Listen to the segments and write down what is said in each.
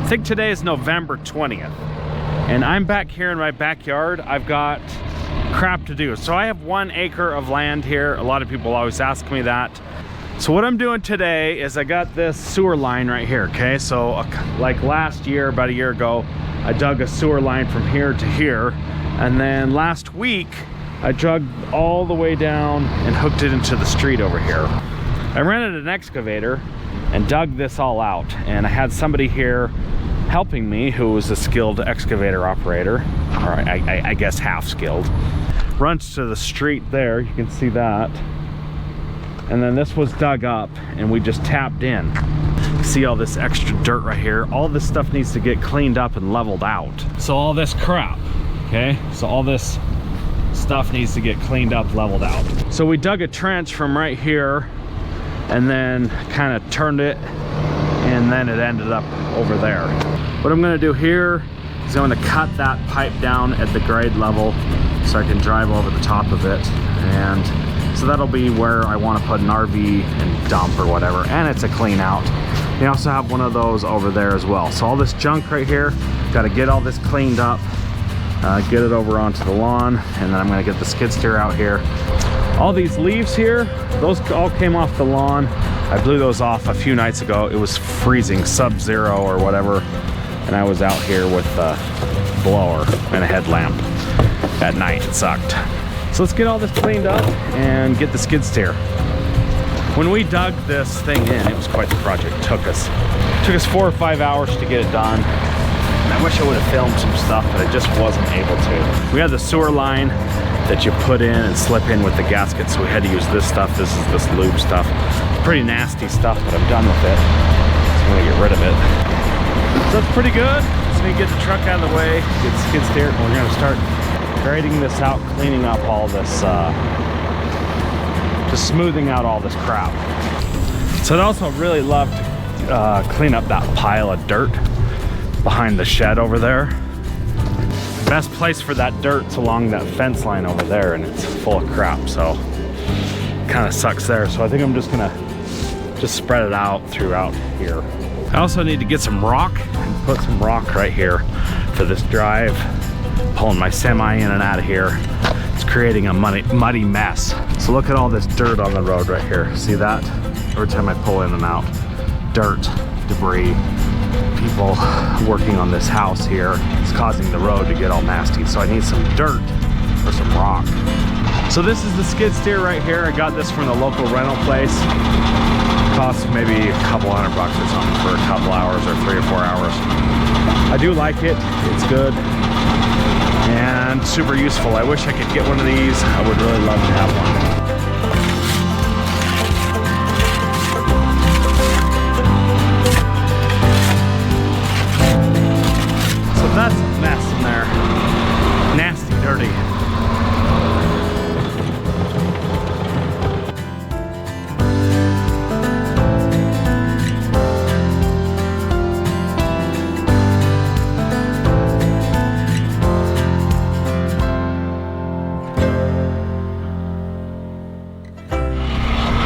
think today is November 20th, and I'm back here in my backyard. I've got crap to do. So I have 1 acre of land here. A lot of people always ask me that. So what I'm doing today is I got this sewer line right here, okay? So like last year, about a year ago, I dug a sewer line from here to here. And then last week, I dug all the way down and hooked it into the street over here. I rented an excavator and dug this all out. And I had somebody here helping me who was a skilled excavator operator, or I guess half skilled. Runs to the street there, you can see that. And then this was dug up and we just tapped in. See all this extra dirt right here? All this stuff needs to get cleaned up and leveled out. So all this crap, okay? So all this stuff needs to get cleaned up, leveled out. So we dug a trench from right here and then kind of turned it, and then it ended up over there. What I'm gonna do here is I'm gonna cut that pipe down at the grade level so I can drive over the top of it. And so that'll be where I want to put an RV and dump or whatever, and it's a clean out. They also have one of those over there as well. So all this junk right here, got to get all this cleaned up, get it over onto the lawn, and then I'm going to get the skid steer out here. All these leaves here, those all came off the lawn. I blew those off a few nights ago. It was freezing, sub-zero or whatever, and I was out here with a blower and a headlamp at night. It sucked. So let's get all this cleaned up and get the skid steer. When we dug this thing in, it was quite the project. It took us 4 or 5 hours to get it done. And I wish I would have filmed some stuff, but I just wasn't able to. We had the sewer line that you put in and slip in with the gasket, so we had to use this stuff. This is this lube stuff. Pretty nasty stuff, but I'm done with it. So I'm gonna get rid of it. So that's pretty good. Just need to get the truck out of the way, get the skid steer, and we're gonna start grading this out, cleaning up all this, just smoothing out all this crap. So I'd also really love to clean up that pile of dirt behind the shed over there. The best place for that dirt's along that fence line over there, and it's full of crap, so kind of sucks there. So I think I'm just gonna spread it out throughout here. I also need to get some rock and put some rock right here for this drive. Pulling my semi in and out of here. It's creating a muddy mess. So look at all this dirt on the road right here. See that? Every time I pull in and out, dirt, debris, people working on this house here. It's causing the road to get all nasty. So I need some dirt or some rock. So this is the skid steer right here. I got this from the local rental place. Costs maybe a couple $100 or something for a couple hours or 3 or 4 hours. I do like it. It's good and super useful. I wish I could get one of these. I would really love to have one. So that's a mess in there. Nasty, dirty.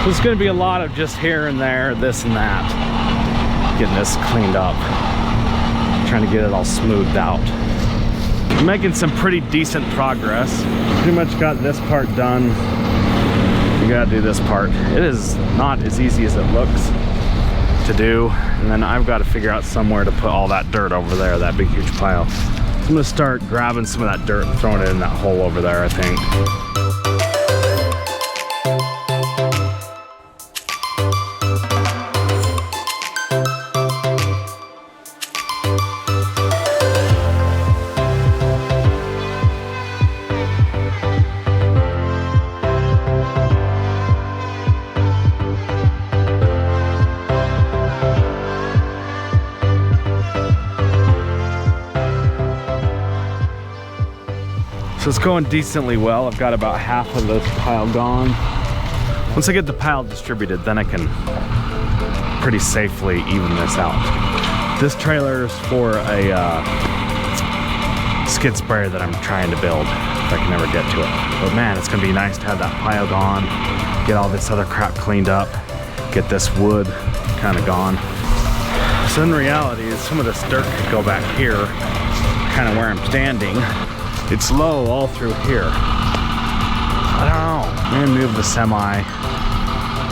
So it's going to be a lot of just here and there, this and that. Getting this cleaned up. Trying to get it all smoothed out. I'm making some pretty decent progress. Pretty much got this part done. You gotta do this part. It is not as easy as it looks to do. And then I've got to figure out somewhere to put all that dirt over there, that big huge pile. I'm gonna start grabbing some of that dirt and throwing it in that hole over there, I think. So it's going decently well. I've got about half of this pile gone. Once I get the pile distributed, then I can pretty safely even this out. This trailer is for a skid sprayer that I'm trying to build, if I can ever get to it. But man, it's gonna be nice to have that pile gone, get all this other crap cleaned up, get this wood kind of gone. So in reality, some of this dirt could go back here, kind of where I'm standing. It's low all through here. I don't know. I'm gonna move the semi,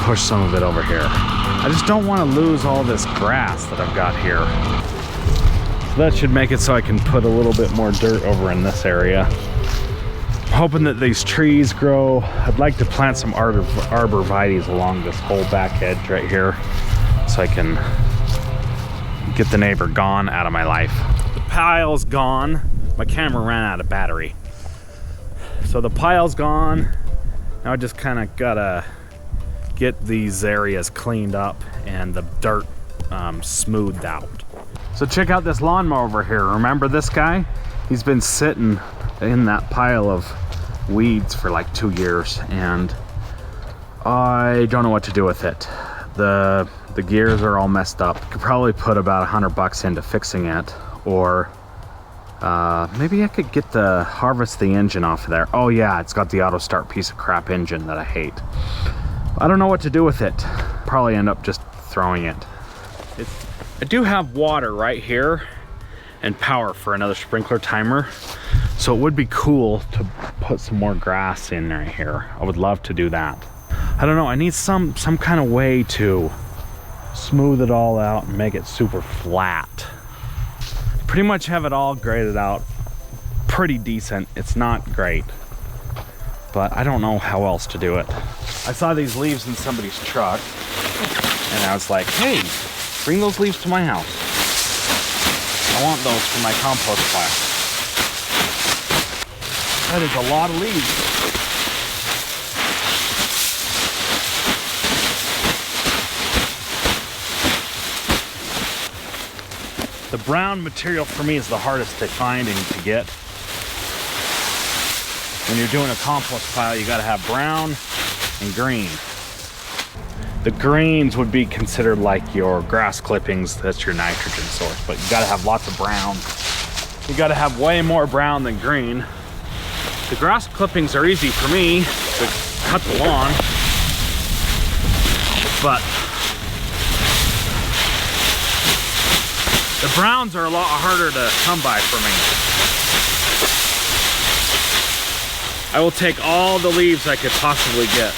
push some of it over here. I just don't want to lose all this grass that I've got here. So that should make it so I can put a little bit more dirt over in this area. I'm hoping that these trees grow. I'd like to plant some arborvitaes along this whole back edge right here so I can get the neighbor gone out of my life. The pile's gone. My camera ran out of battery. So the pile's gone. Now I just kind of gotta get these areas cleaned up and the dirt smoothed out. So check out this lawnmower over here. Remember this guy? He's been sitting in that pile of weeds for like 2 years and I don't know what to do with it. The gears are all messed up. Could probably put about $100 into fixing it, or maybe I could harvest the engine off of there. Oh yeah, it's got the auto start piece of crap engine that I hate. I don't know what to do with it. Probably end up just throwing it. I do have water right here and power for another sprinkler timer. So it would be cool to put some more grass in right here. I would love to do that. I don't know, I need some kind of way to smooth it all out and make it super flat. Pretty much have it all graded out pretty decent. It's not great, but I don't know how else to do it. I saw these leaves in somebody's truck and I was like, hey, bring those leaves to my house. I want those for my compost pile. That is a lot of leaves. The brown material for me is the hardest to find and to get. When you're doing a compost pile, you gotta have brown and green. The greens would be considered like your grass clippings, that's your nitrogen source, but you gotta have lots of brown. You gotta have way more brown than green. The grass clippings are easy for me to cut the lawn, but the browns are a lot harder to come by for me. I will take all the leaves I could possibly get.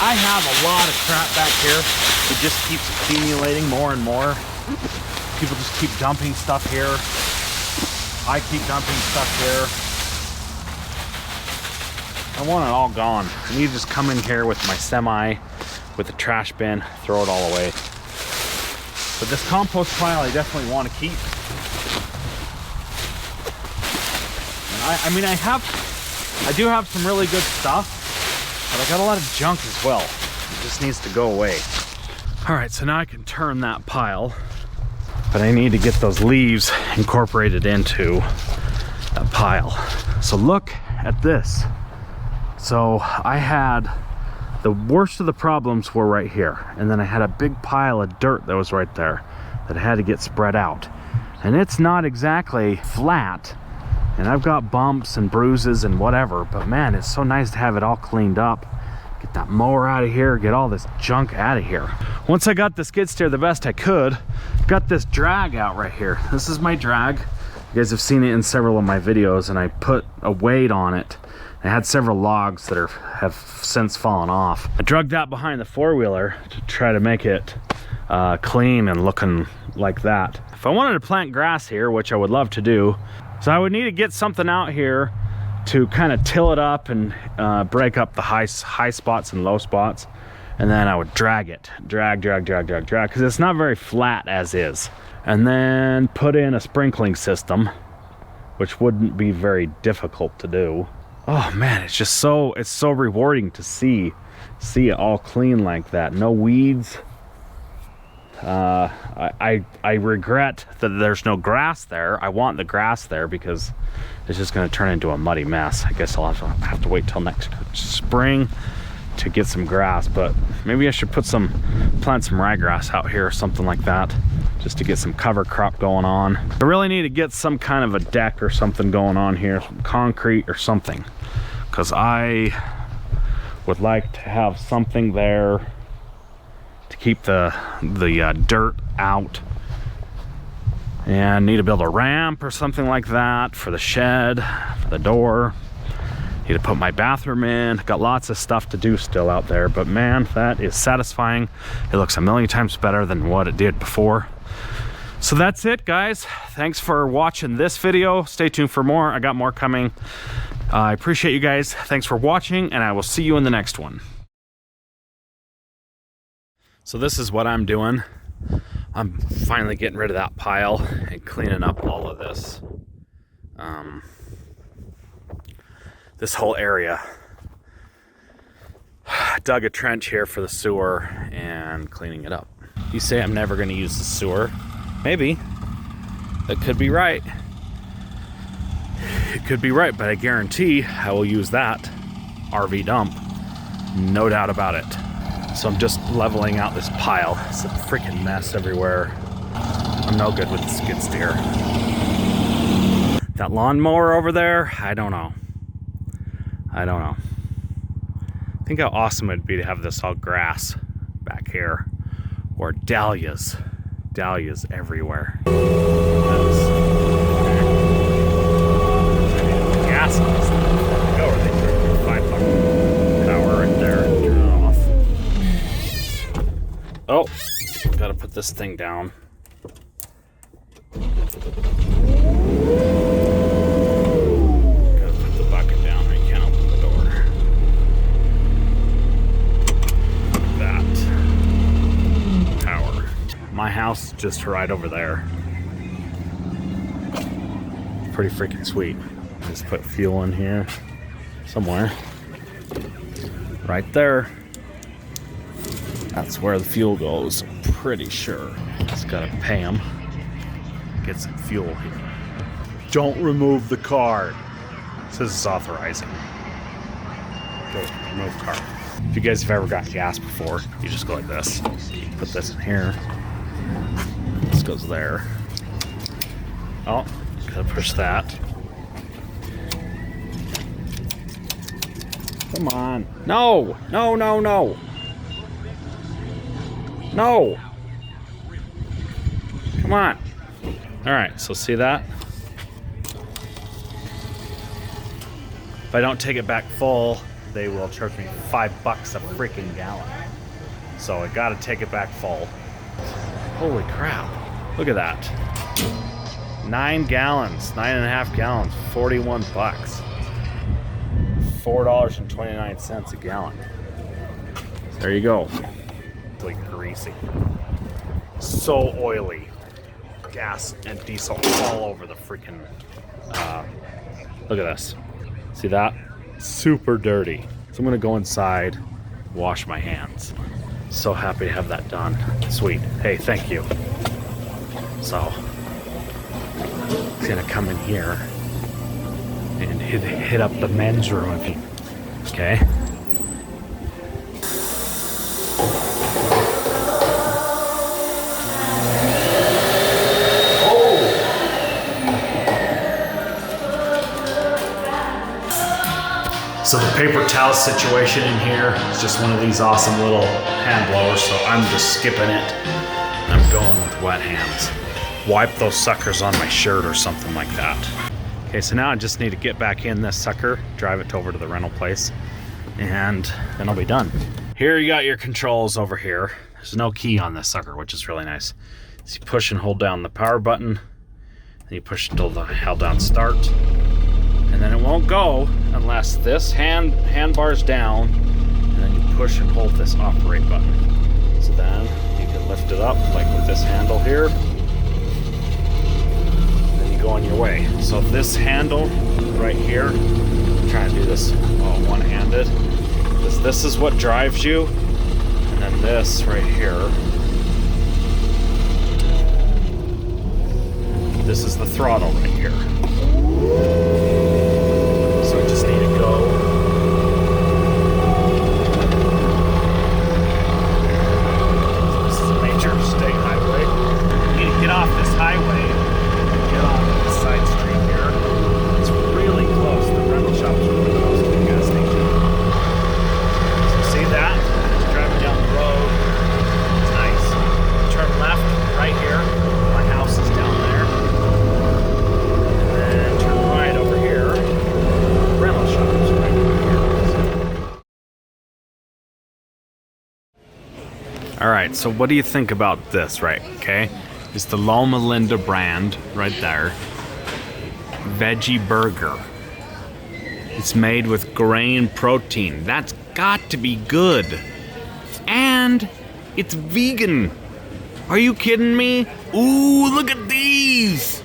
I have a lot of crap back here. It just keeps accumulating more and more. People just keep dumping stuff here. I keep dumping stuff here. I want it all gone. I need to just come in here with my semi, with the trash bin, throw it all away. But this compost pile I definitely want to keep. And I mean, I do have some really good stuff, but I got a lot of junk as well. It just needs to go away. All right, so now I can turn that pile, but I need to get those leaves incorporated into that pile. So look at this. So I had the worst of the problems were right here, and then I had a big pile of dirt that was right there that had to get spread out, and it's not exactly flat, and I've got bumps and bruises and whatever, but man, it's so nice to have it all cleaned up, get that mower out of here, get all this junk out of here. Once I got the skid steer the best I could, got this drag out right here. This is my drag. You guys have seen it in several of my videos, and I put a weight on it. I had several logs that have since fallen off. I dragged that behind the four-wheeler to try to make it clean and looking like that. If I wanted to plant grass here, which I would love to do, so I would need to get something out here to kind of till it up and break up the high spots and low spots, and then I would drag it, drag, because it's not very flat as is. And then put in a sprinkling system, which wouldn't be very difficult to do. Oh man, it's so rewarding to see it all clean like that. No weeds. I regret that there's no grass there. I want the grass there because it's just going to turn into a muddy mess. I guess I'll have to wait till next spring to get some grass, but maybe I should plant some ryegrass out here or something like that, just to get some cover crop going on. I really need to get some kind of a deck or something going on here, some concrete or something, because I would like to have something there to keep the dirt out And need to build a ramp or something like that for the shed, for the door. Need to put my bathroom in. Got lots of stuff to do still out there, but man, that is satisfying. It looks a million times better than what it did before. So that's it, guys. Thanks for watching this video. Stay tuned for more. I got more coming. I appreciate you guys. Thanks for watching, and I will see you in the next one. So this is what I'm doing. I'm finally getting rid of that pile and cleaning up all of this. This whole area. Dug a trench here for the sewer and cleaning it up. You say I'm never going to use the sewer. Maybe. That could be right. It could be right, but I guarantee I will use that RV dump. No doubt about it. So I'm just leveling out this pile. It's a freaking mess everywhere. I'm no good with the skid steer. That lawnmower over there, I don't know. Think how awesome it'd be to have this all grass back here. Or dahlias. Dahlias everywhere. Gas on this thing. Go, or they $5 power right there and turn it off. Oh, gotta put this thing down. Gotta put the bucket down or you can't open the door. That. Power. My house is just right over there. Pretty freaking sweet. Just put fuel in here somewhere. Right there. That's where the fuel goes. Pretty sure. Just gotta pay them. Get some fuel here. Don't remove the card. It says it's authorizing. Go remove card. If you guys have ever got gas before, you just go like this. Put this in here. This goes there. Oh, gotta push that. Come on. No! No, no, no! No! Come on. Alright, so see that? If I don't take it back full, they will charge me $5 a freaking gallon. So I gotta take it back full. Holy crap. Look at that. 9 gallons, 9.5 gallons, $41. $4.29 a gallon. There you go. It's like greasy. So oily. Gas and diesel all over the freaking look at this. See that? Super dirty. So I'm gonna go inside, wash my hands. So happy to have that done. Sweet. Hey, thank you. So it's gonna come in here and hit up the men's room if you, okay? So the paper towel situation in here is just one of these awesome little hand blowers, so I'm just skipping it. I'm going with wet hands. Wipe those suckers on my shirt or something like that. Okay, so now I just need to get back in this sucker, drive it over to the rental place, and then I'll be done. Here you got your controls over here. There's no key on this sucker, which is really nice. So you push and hold down the power button, and you push until the held down start. And then it won't go unless this handbar's down, and then you push and hold this operate button. So then you can lift it up like with this handle here. Then you go on your way. So this handle right here, I'm trying to do this one-handed. This is what drives you, and then this right here. This is the throttle right here. So we just need to go. This is a major state highway. You need to get off this highway and get on this side street here. It's really close. The rental shop is really close to the gas station. So see that? Just driving down the road. It's nice. Turn left right here. My house is down there. right, so what do you think about this, right? Okay, it's the Loma Linda brand right there. Veggie burger. It's made with grain protein. That's got to be good. And it's vegan. Are you kidding me? Ooh, look at these.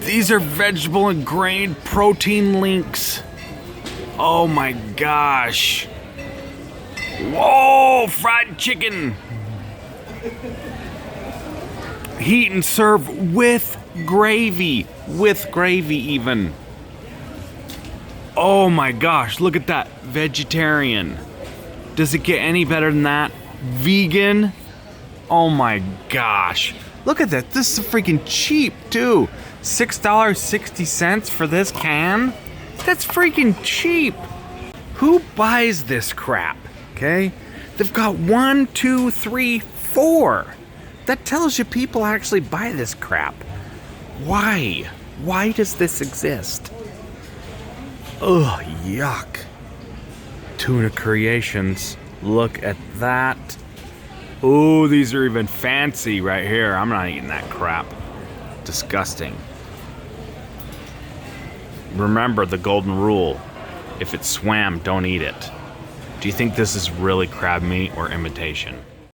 These are vegetable and grain protein links. Oh my gosh. Whoa, fried chicken. Heat and serve with gravy. With gravy even. Oh my gosh, look at that. Vegetarian. Does it get any better than that? Vegan. Oh my gosh. Look at that. This is freaking cheap too. $6.60 for this can? That's freaking cheap. Who buys this crap? Okay? They've got 1, 2, 3, 4. That tells you people actually buy this crap. Why? Why does this exist? Ugh, yuck. Tuna Creations. Look at that. Ooh, these are even fancy right here. I'm not eating that crap. Disgusting. Remember the golden rule. If it swam, don't eat it. Do you think this is really crab meat or imitation?